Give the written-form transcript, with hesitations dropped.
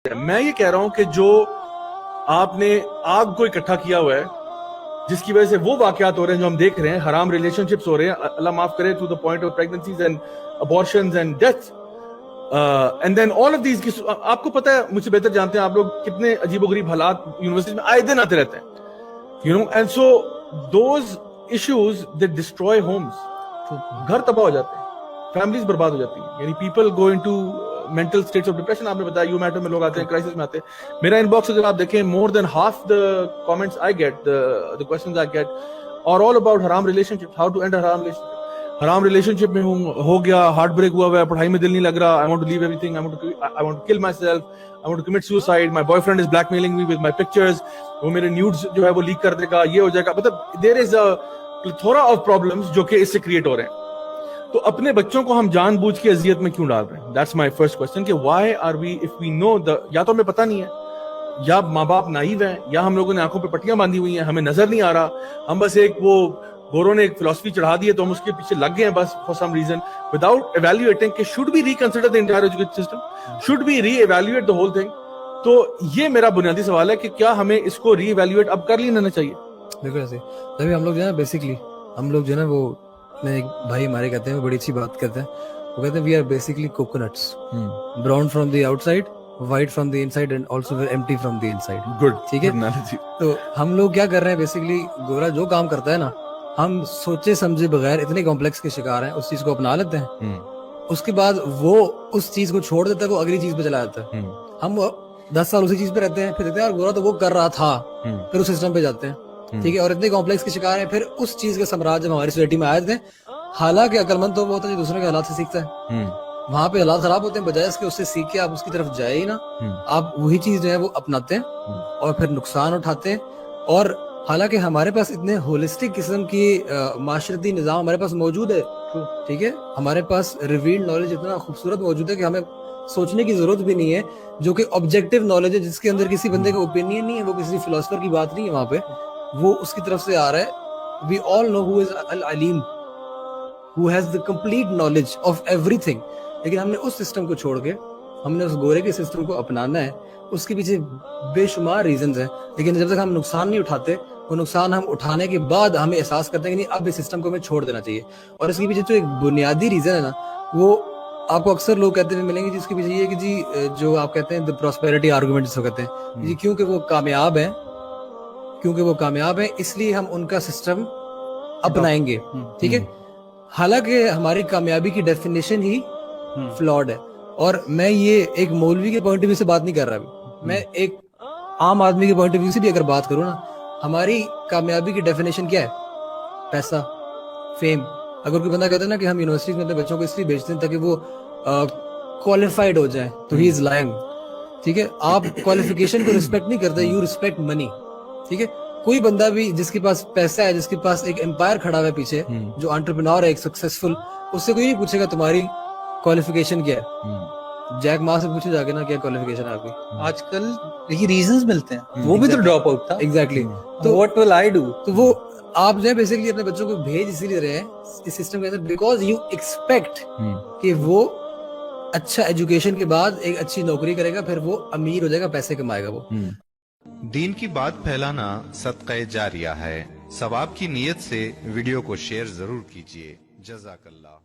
میں یہ کہہ رہا ہوں کہ جو آپ نے آگ کو اکٹھا کیا ہوا ہے جس کی وجہ سے وہ واقعات ہو رہے ہیں جو ہم دیکھ رہے ہیں, حرام ریلیشن شپس ہو رہے ہیں, اللہ معاف کرے, to the point of pregnancies and abortions and death, and then all of these. آپ کو پتا ہے, مجھ سے بہتر جانتے ہیں آپ لوگ, کتنے عجیب و غریب حالات یونیورسٹی میں آئے دن آتے رہتے ہیں, you know. And so those issues they destroy homes, گھر تباہ ہو جاتے ہیں, فیملیز برباد ہو جاتی ہیں, یعنی people go into mental states of depression. آپ نے بتایا یو میٹر میں لوگ آتے ہیں, کرائسس میں آتے ہیں. میرا ان باکس اگر آپ دیکھیں, more than half the comments I get, the questions I get are all about haram relationship, how to end a haram relationship. حرام ریلیشن شپ میں ہو گیا, ہارٹ بریک ہوا ہوا ہے, پڑھائی میں دل نہیں لگ رہا, I want to leave everything, I want to kill myself, I want to commit suicide, my boyfriend is blackmailing me with my pictures, وہ میرے نیوڈز جو ہے وہ لیک کر دے گا, یہ ہو جائے گا. مطلب there is a plethora of problems جو کہ اس سے کریٹ ہو رہے ہیں. تو اپنے بچوں کو ہم جان بوجھ کے اذیت میں کیوں ڈال رہے ہیں؟ That's my first question, کہ why are we, if we know the, یا تو ہمیں پتہ نہیں ہے, یا ماں باپ نائیو ہیں, یا ہم لوگوں نے آنکھوں پہ پٹیاں باندھی ہوئی ہیں, ہمیں نظر نہیں آ رہا, ہم بس ایک وہ گوروں نے ایک فلسفی چڑھا دی ہے تو ہم اس کے پیچھے لگ گئے ہیں بس for some reason without evaluating کہ should we reconsider the entire education system, should we re-evaluate the whole thing. تو یہ میرا بنیادی سوال ہے کہ کیا ہمیں اس کو ری ایویلویٹ اب کر لینا چاہیے. بالکل ایسے تبھی ہم لوگ جو ہے نا, بیسکلی ہم لوگ جو ہے نا, وہ میں ایک بھائی ہمارے کہتے ہیں, وہ بڑی اچھی بات کہتے ہیں, وہ کہتے ہیں we are basically coconuts, brown from the outside, white from the inside, and also empty from the inside. Good, ٹھیک ہے. تو ہم لوگ کیا کر رہے ہیں, بیسکلی گورا جو کام کرتا ہے نا, ہم سوچے سمجھے بغیر اتنے کمپلیکس کے شکار ہیں, اس چیز کو اپنا لیتے ہیں, اس کے بعد وہ اس چیز کو چھوڑ دیتا ہے, وہ اگلی چیز پہ چلا جاتا ہے. ہم 10 سال اسی چیز پہ رہتے ہیں, پھر دیکھتے ہیں یار گورا تو وہ کر رہا تھا, پھر اس سسٹم پہ جاتے ہیں. ٹھیک ہے, اور اتنے کمپلیکس کے شکار ہیں, پھر اس چیز کے سمراج جب ہماری سوسائٹی میں آئے تھے, حالانکہ عقل مند تو وہ ہوتا ہے جو دوسرے کے حالات سے سیکھتا ہے, وہاں پہ حالات خراب ہوتے ہیں, بجائے اس کے اس سے سیکھ کے آپ اس کی طرف جائے ہی نا, آپ وہی چیز جو ہے وہ اپناتے ہیں اور پھر نقصان اٹھاتے ہیں. اور حالانکہ ہمارے پاس اتنے ہولسٹک قسم کی معاشرتی نظام ہمارے پاس موجود ہے, ٹھیک ہے, ہمارے پاس ریویلڈ نالج اتنا خوبصورت موجود ہے کہ ہمیں سوچنے کی ضرورت بھی نہیں ہے, جو کہ آبجیکٹیو نالج ہے, جس کے اندر کسی بندے کا اوپینین نہیں ہے, وہ کسی فلاسفر کی بات نہیں ہے وہاں پہ, وہ اس کی طرف سے آ رہا ہے. وی آل نو ہو از العلیم, who has the complete knowledge of everything. لیکن ہم نے اس سسٹم کو چھوڑ کے ہم نے اس گورے کے سسٹم کو اپنانا ہے. اس کے پیچھے بے شمار ریزنز ہیں, لیکن جب تک ہم نقصان نہیں اٹھاتے, وہ نقصان ہم اٹھانے کے بعد ہمیں احساس کرتے ہیں کہ نہیں, اب اس سسٹم کو ہمیں چھوڑ دینا چاہیے. اور اس کے پیچھے جو ایک بنیادی ریزن ہے نا, وہ آپ کو اکثر لوگ کہتے ہوئے ملیں گے, جس کے پیچھے یہ کہ جی جو آپ کہتے ہیں the prosperity argument جس کو کہتے ہیں, جی کیونکہ وہ کامیاب ہیں, کیونکہ وہ کامیاب ہیں اس لیے ہم ان کا سسٹم اپنائیں گے. ٹھیک ہے, حالانکہ ہماری کامیابی کی ڈیفینیشن ہی فلاڈ ہے. اور میں یہ ایک مولوی کے پوائنٹ آف ویو سے بات نہیں کر رہا ابھی, میں ایک عام آدمی کے پوائنٹ آف ویو سے بھی اگر بات کروں نا, ہماری کامیابی کی ڈیفینیشن کیا ہے؟ پیسہ, فیم. اگر کوئی بندہ کہتا ہے نا کہ ہم یونیورسٹی میں اپنے بچوں کو اس لیے بھیجتے ہیں تاکہ وہ کوالیفائڈ ہو جائیں, تو ہی از لائنگ. ٹھیک ہے, آپ کوالیفیکیشن کو رسپیکٹ نہیں کرتے, یو رسپیکٹ منی. ٹھیک ہے, کوئی بندہ بھی جس کے پاس پیسہ ہے, جس کے پاس ایک امپائر کھڑا ہوا ہے پیچھے, جو انٹرپرینور ہے ایک سکسیسفل, اس سے کوئی نہیں پوچھے گا تمہاری کوالیفیکیشن کیا ہے. جیک ما سے پوچھے جا کے نا کیا کوالیفیکیشن ہے آپ کی. آج کل یہ ریزنز ملتے ہیں, وہ بھی تو ڈراپ آؤٹ تھا. ایگزیکٹلی. تو واٹ ول آئی ڈو, تو وہ آپ جو ہے بیسکلی اپنے بچوں کو بھیج اسی لیے رہے ہیں اس سسٹم کے اندر, بیکاز یو ایکسپیکٹ کہ وہ اچھا ایجوکیشن کے بعد ایک اچھی نوکری کرے گا, پھر وہ امیر ہو جائے گا, پیسے کمائے گا. وہ دین کی بات پھیلانا صدقہ جاریہ ہے. ثواب کی نیت سے ویڈیو کو شیئر ضرور کیجیے. جزاک اللہ.